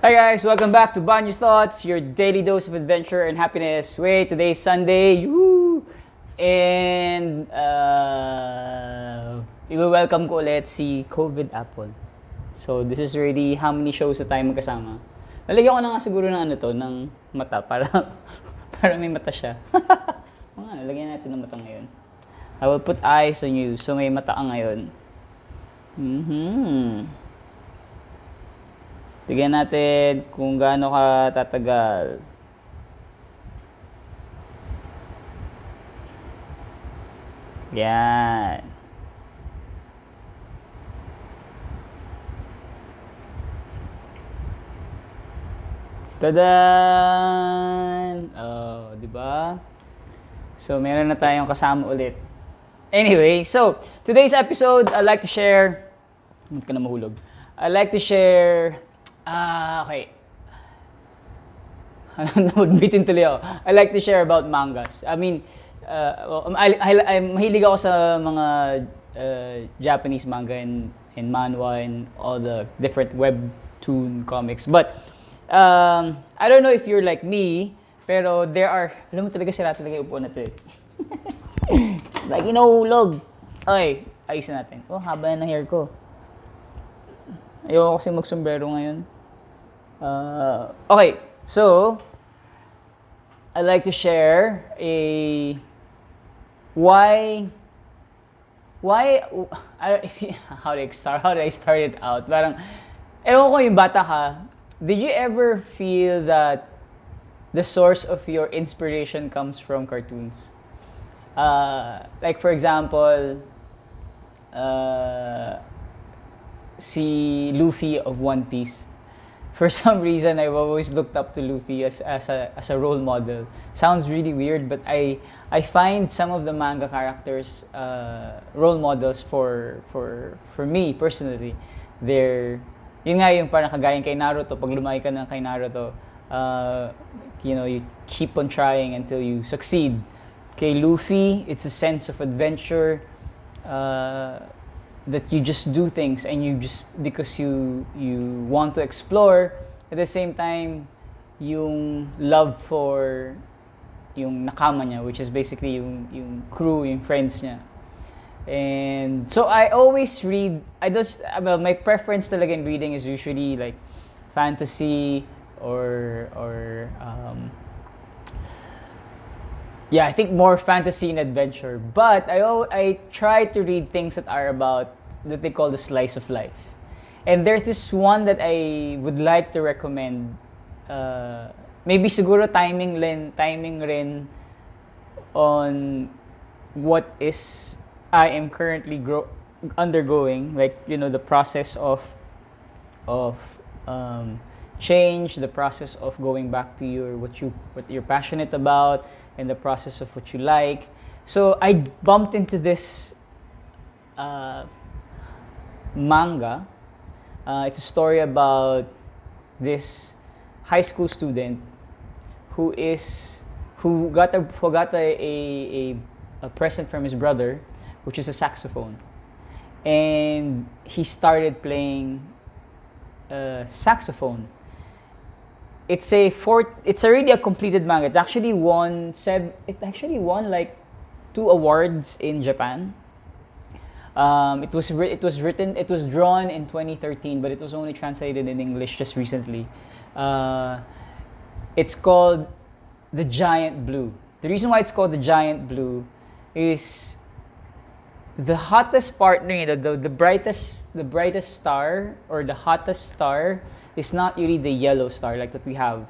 Hi guys, welcome back to Banyo's Thoughts, your daily dose of adventure and happiness. Wait, today's Sunday, woo! And i-welcome ko ulit si COVID Apple. So this is already how many shows na tayo magkasama. Lalagyan ko na nga siguro ng ng mata para para may mata siya. Lalagyan natin ng mata ngayon. I will put eyes on you, so may mata ka ngayon. Tignan natin kung gaano ka tatagal. Yan. Tadan! Oh, di ba? So, meron na tayong kasama ulit. Anyway, so, today's episode, I'd like to share... Hindi ka na mahulog. I'd like to share... okay. Nagbitin tuloy ako. I like to share about mangas. I mean, mahilig ako sa mga Japanese manga and manhwa and all the different webtoon comics. But, I don't know if you're like me, pero there are, alam mo talaga sila talaga yung upo na to eh. Like, inuhulog. Okay, ayusin natin. Oh, haba na ng hair ko. Ayoko kasi magsombrero ngayon. Okay, so I'd like to share how do I start it out? Parang ewan ko yung bata ka, did you ever feel that the source of your inspiration comes from cartoons? Like for example, si Luffy of One Piece. For some reason, I've always looked up to Luffy as a role model. Sounds really weird, but I find some of the manga characters role models for me personally. They're yun nga yung parang kagaya kay Naruto. Pag lumaki ka ng kay Naruto, you keep on trying until you succeed. Kay Luffy, it's a sense of adventure. That you just do things and you just because you want to explore, at the same time yung love for yung nakama niya, which is basically yung crew, yung friends niya. And so I always read, my preference talaga in reading is usually like fantasy or I think more fantasy and adventure. But I try to read things that are about that they call the slice of life. And there's this one that I would like to recommend. Maybe siguro timing rin on what is I am currently undergoing, like the process of change, the process of going back to what you're passionate about, and the process of what you like. So I bumped into this manga. It's a story about this high school student who got a present from his brother, which is a saxophone, and he started playing saxophone. It's already a completed manga. It actually won like 2 awards in Japan. It was drawn in 2013, but it was only translated in English just recently. It's called The Giant Blue. The reason why it's called The Giant Blue is the hottest part, the brightest star or the hottest star is not really the yellow star like that we have.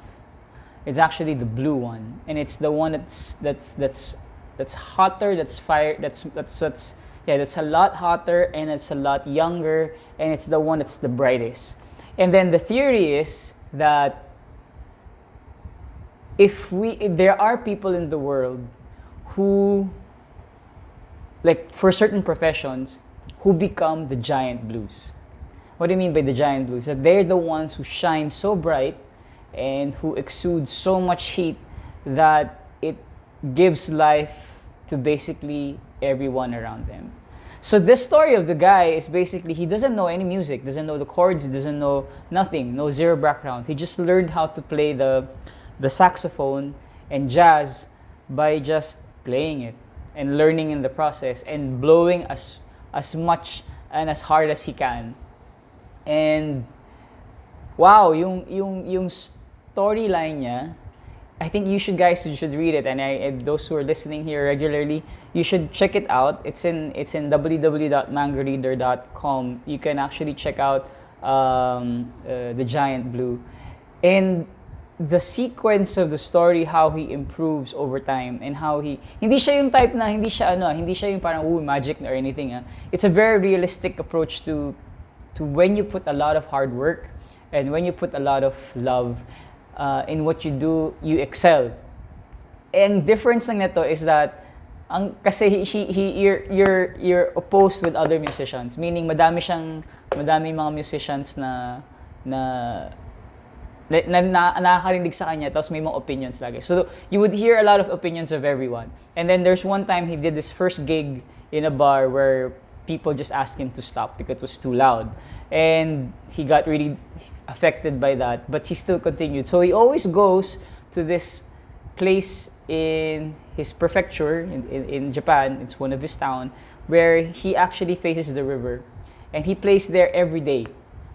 It's actually the blue one, and it's the one that's hotter, that's a lot hotter, and it's a lot younger, and it's the one that's the brightest. And then the theory is that if there are people in the world who, like for certain professions, who become the giant blues. What do you mean by the giant blues? That they're the ones who shine so bright and who exude so much heat that it gives life to basically everyone around them. So this story of the guy is basically, he doesn't know any music, doesn't know the chords, he doesn't know nothing, no zero background. He just learned how to play the saxophone and jazz by just playing it and learning in the process and blowing as much and as hard as he can. And wow, yung storyline niya, I think you should read it, and those who are listening here regularly, you should check it out. It's in www.mangareader.com. You can actually check out the Giant Blue, and the sequence of the story, how he improves over time, and how hindi siya yung type na hindi siya yung parang magic or anything. It's a very realistic approach to when you put a lot of hard work and when you put a lot of love in what you do, you excel. And difference lang nito is that kasi you're opposed with other musicians, meaning madami mga musicians na nakakarinig sa kanya, tapos may mga opinions lagi. So you would hear a lot of opinions of everyone. And then there's one time he did this first gig in a bar where people just asked him to stop because it was too loud. And he got really affected by that, but he still continued. So he always goes to this place in his prefecture in Japan. It's one of his town where he actually faces the river, and he plays there every day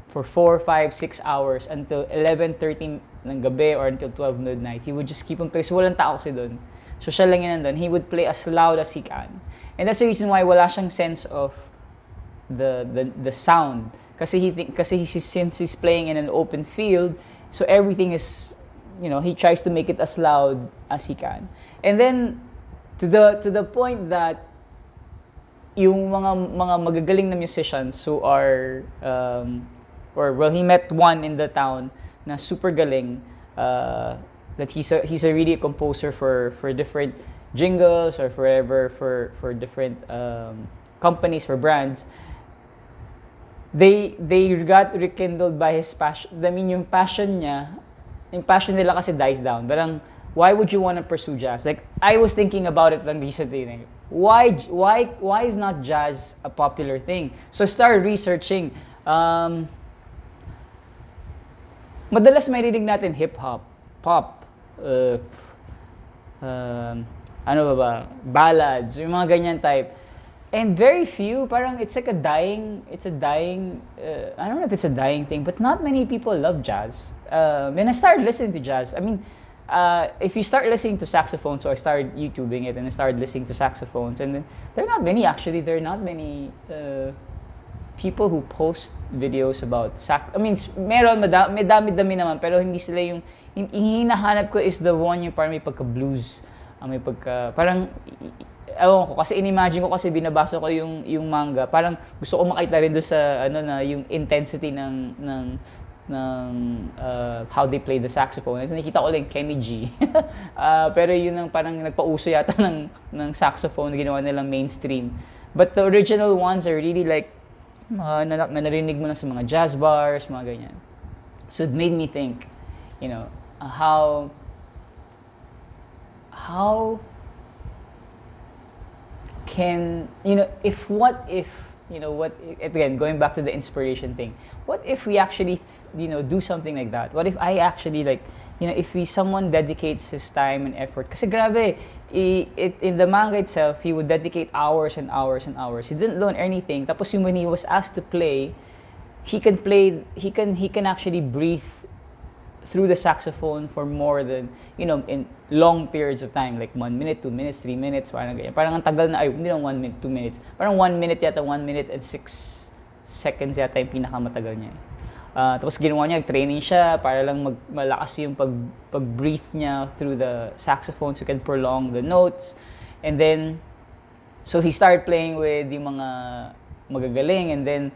for 4, 5, 6 hours until 11:30 ng gabi or until 12 midnight. He would just keep on playing. So walang tao kasi doon. So siya lang yun nandun. He would play as loud as he can. And that's the reason why wala siyang sense of the sound. Since he's playing in an open field, so everything is, he tries to make it as loud as he can. And then to the point that yung mga magagaling na musicians who are he met one in the town na super galing, that he's a really composer for different jingles or forever for different companies, for brands. They got rekindled by his passion. I mean, yung passion nila kasi dies down. But why would you want to pursue jazz? Like, I was thinking about it recently. Like, why is not jazz a popular thing? So I started researching. Madalas may rinig natin hip-hop, pop, ballads, yung mga ganyan type. And very few, parang it's a dying, I don't know if it's a dying thing, but not many people love jazz. When I started listening to jazz, I mean, if you start listening to saxophones, so I started YouTubing it and I started listening to saxophones, and then there are not many people who post videos about I mean, meron, may dami-dami naman, pero hindi sila yung hinahanap ko is the one yung parang may pagka-blues, parang, ewan ko, kasi inimagine ko kasi binabasa ko yung manga, parang gusto ko makita rin doon sa yung intensity ng how they play the saxophone. So, nakita ko lang Kenny G. Pero yun ang parang nagpauso yata ng saxophone na ginawa nilang mainstream. But the original ones are really like narinig mo na sa mga jazz bars, mga ganyan. So it made me think, how can, again, going back to the inspiration thing, what if we actually, do something like that? What if I actually, someone dedicates his time and effort? Kasi grabe, in the manga itself, he would dedicate hours and hours and hours. He didn't learn anything. Tapos when he was asked to play, he can actually breathe through the saxophone for more than, in long periods of time, like 1 minute, 2 minutes, 3 minutes, parang ganyan. Parang ang tagal na, hindi lang 1 minute, 2 minutes. Parang 1 minute yata, 1 minute and 6 seconds yata yung pinakamatagal niya. Tapos ginawa niya, training siya para lang malakas yung pag-breathe niya through the saxophone so he can prolong the notes. And then, so he started playing with yung mga magagaling, and then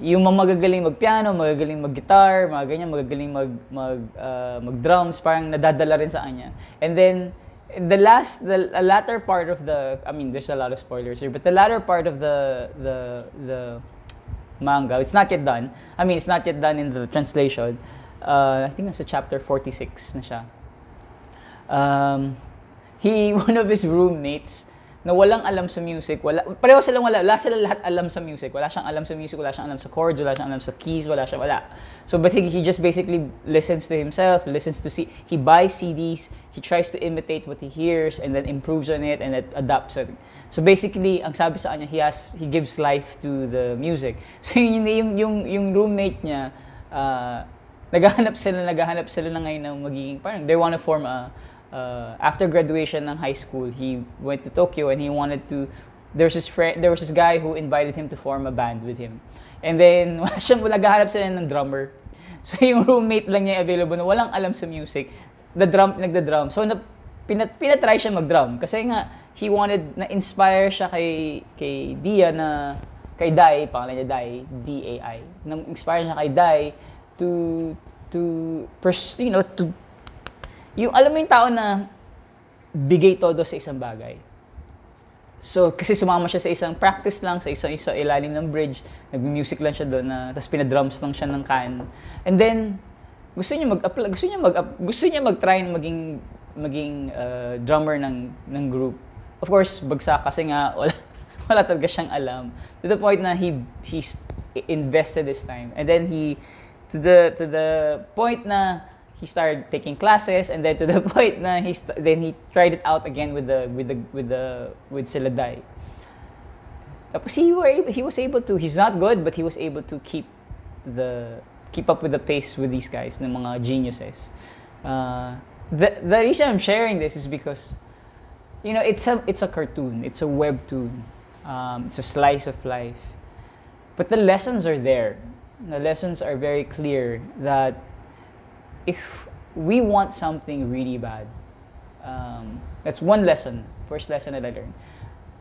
yung mga magagaling mag-piano, magagaling mag-guitar, mga ganyan, magagaling mag-drums, parang nadadala rin sa kanya. And then, the latter part of there's a lot of spoilers here, but the latter part of the manga, it's not yet done. It's not yet done in the translation. I think nasa chapter 46 na siya. One of his roommates na walang alam sa music, pareho silang wala sila lahat alam sa music. Wala siyang alam sa music, wala siyang alam sa chords, wala siyang alam sa keys, wala. So but he just basically listens to himself, he buys CDs, he tries to imitate what he hears and then improves on it and then adapts it. So basically, ang sabi sa kanya, he gives life to the music. So yung roommate niya, naghahanap sila na ngayon ng magiging, parang they want to form after graduation ng high school, he went to Tokyo and he wanted to, there was this guy who invited him to form a band with him. And then, naghahanap sila ng drummer. So yung roommate lang niya available na walang alam sa music, nagda-drum. So pinatry siya mag-drum kasi nga na-inspire siya kay Dai, pangalan niya Dai, D-A-I. Na-inspire siya kay Dai to pursue, yung alam mo yung tao na bigay todo sa isang bagay. So, kasi sumama siya sa isang practice lang, sa isang ilalim ng bridge, nag-music lang siya doon, tapos pinadrums lang siya ng can. And then, gusto niya mag-try na maging drummer ng group. Of course, bagsak kasi nga wala talaga siyang alam. To the point na he invested his time. And then to the point na he started taking classes, and then to the point na he tried it out again with Sendai. Tapos he was able to. He's not good, but he was able to keep up with the pace with these guys, ng mga geniuses. The reason I'm sharing this is because, it's a cartoon, it's a webtoon, it's a slice of life, but the lessons are there. The lessons are very clear that if we want something really bad, that's one lesson, first lesson that I learned.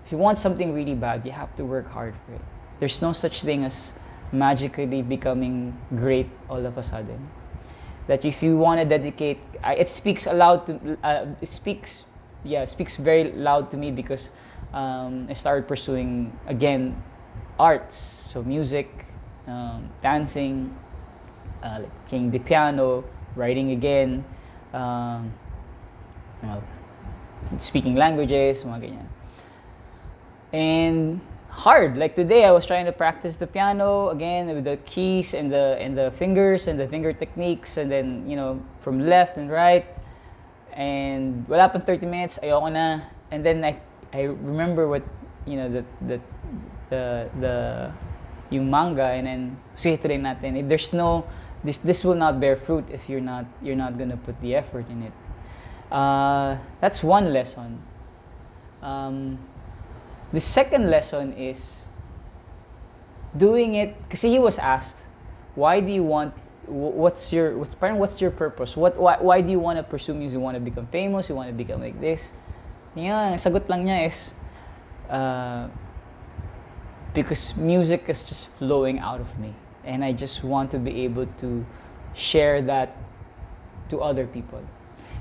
If you want something really bad, you have to work hard for it. There's no such thing as magically becoming great all of a sudden. That if you want to dedicate, it speaks very loud to me because I started pursuing again arts, so music, dancing, playing the piano, writing again, speaking languages, mga ganyan. And hard, like today I was trying to practice the piano again with the keys and the fingers and the finger techniques, and then from left and right, and wala pang 30 minutes, ayoko na. And then I remember what the yung manga, and then sige tuloy natin. There's no this will not bear fruit if you're not gonna put the effort in it. That's one lesson. The second lesson is doing it, kasi he was asked, why do you want, what's your purpose? Why do you want to pursue music? You want to become famous? You want to become like this? Yan, sagot lang niya is, because music is just flowing out of me, and I just want to be able to share that to other people.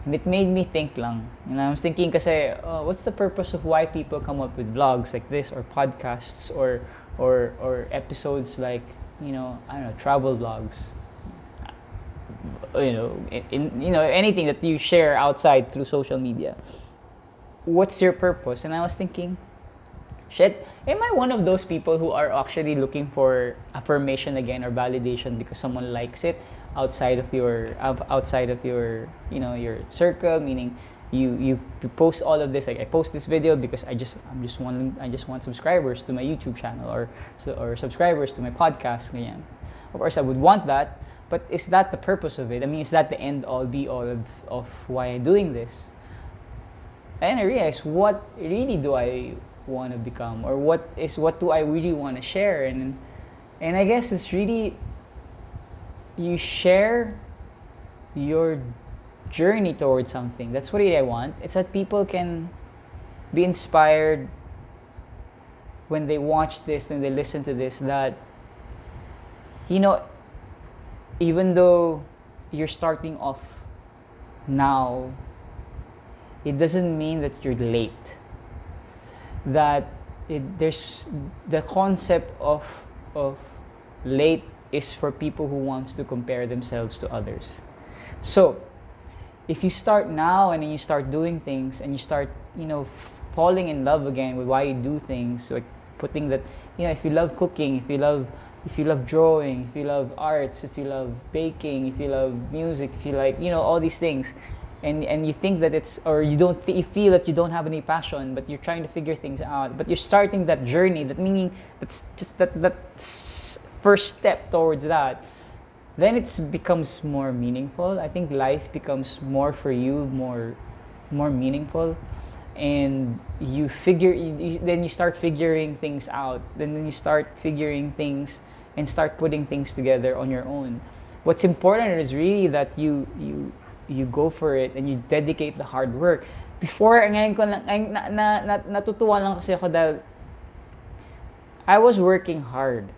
And it made me think lang. I was thinking kasi, what's the purpose of why people come up with vlogs like this, or podcasts, or episodes like, I don't know, travel vlogs. Anything that you share outside through social media. What's your purpose? And I was thinking, shit, am I one of those people who are actually looking for affirmation again or validation because someone likes it outside of your your circle? Meaning, you post all of this. Like, I post this video because I just want subscribers to my YouTube channel or subscribers to my podcast. Ganyan. Of course, I would want that, but is that the purpose of it? I mean, is that the end all be all of why I'm doing this? And I realized, what really do I want to become, or what do I really want to share? And I guess it's really, you share your journey towards something. That's what really I want. It's that people can be inspired when they watch this and they listen to this, that even though you're starting off now, it doesn't mean that you're late. That there's the concept of late is for people who wants to compare themselves to others. So if you start now and then you start doing things and you start falling in love again with why you do things, like putting that, if you love cooking, if you love drawing, if you love arts, if you love baking, if you love music, if you like, all these things, and you think that it's, or you feel that you don't have any passion, but you're trying to figure things out, but you're starting that journey, that meaning that's just that first step towards that, then it becomes more meaningful. I think life becomes more for you, more meaningful, and then you start figuring things out. Then you start figuring things and start putting things together on your own. What's important is really that you go for it and you dedicate the hard work. Before, ngayon ko lang, natutuwa lang kasi ako dahil I was working hard.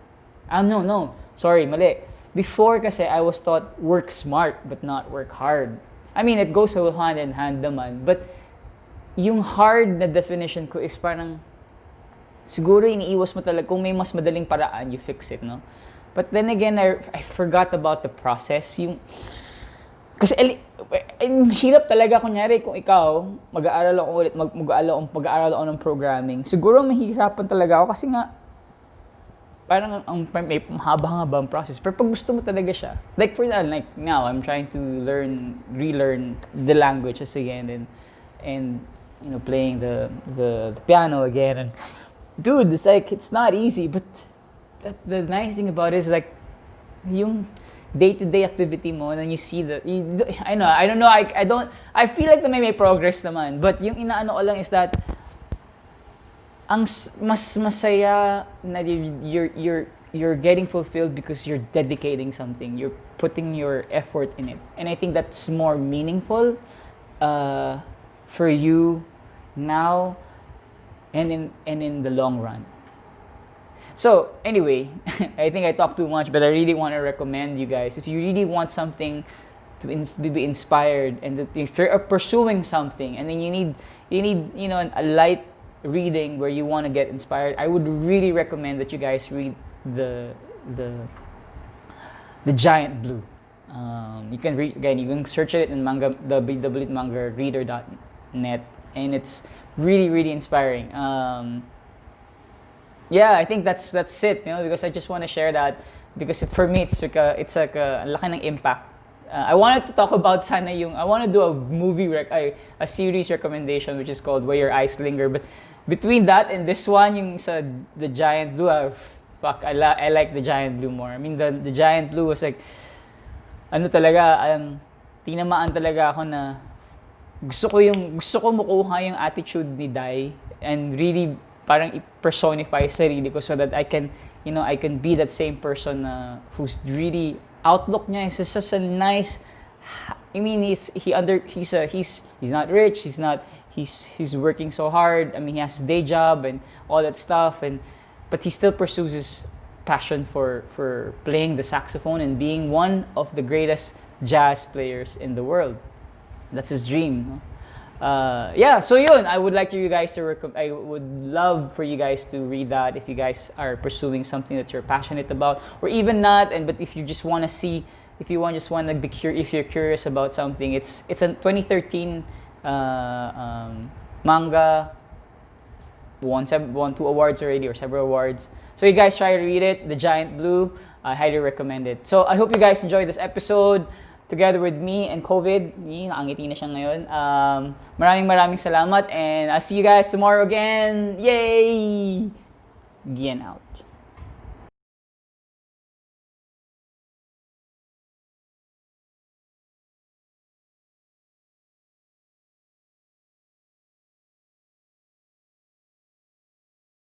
No, sorry, mali. Before kasi I was taught work smart but not work hard. I mean, it goes hand in hand naman. But yung hard na definition ko is parang, siguro iniiwas mo talaga, kung may mas madaling paraan, you fix it, no? But then again, I forgot about the process. Kasi hirap talaga, kunyari, kung ikaw, mag-aaral ako ulit, mag-aaral ako ng programming, siguro mahihirapan talaga ako kasi nga, parang may mahaba-habang process. Pero pag gusto mo talaga siya, like now, I'm trying to relearn the languages again, and playing the piano again, and dude, it's like, it's not easy, but the nice thing about it is like, yung day-to-day activity mo, and you see I don't know, I feel like may progress naman, but yung inaano ko lang is that, ang mas masaya na you're getting fulfilled because you're dedicating something, you're putting your effort in it, and I think that's more meaningful for you now and in the long run. So anyway, I think I talked too much, but I really want to recommend you guys, if you really want something to be inspired, and if you're pursuing something and then you need a light reading where you want to get inspired, I would really recommend that you guys read the Giant Blue. You can read again. You can search it in www.mangareader.net, and it's really inspiring. Yeah, I think that's it. Because I just want to share that, because for me it's like a laki ng impact. I wanted to talk about I want to do a movie a series recommendation which is called Where Your Eyes Linger, but between that and this one, yung sa the Giant Blue, I like the Giant Blue more. I mean, the Giant Blue was like, tinamaan talaga ako na gusto ko makuha yung attitude ni Dai, and really parang i-personify sarili ko so that I can be that same person who's really outlook niya is such a nice. I mean, he's not rich. He's working so hard. I mean, he has his day job and all that stuff, but he still pursues his passion for playing the saxophone and being one of the greatest jazz players in the world. That's his dream. So yun, I would love for you guys to read that if you guys are pursuing something that you're passionate about, or even not, but if you just want to see, if you're curious about something, it's a 2013 manga, won 2 awards already, or several awards. So you guys try to read it, The Giant Blue. I highly recommend it. So I hope you guys enjoyed this episode together with me and COVID. Nakangiti na siya ngayon. Maraming salamat, and I'll see you guys tomorrow again. Yay! Gian out.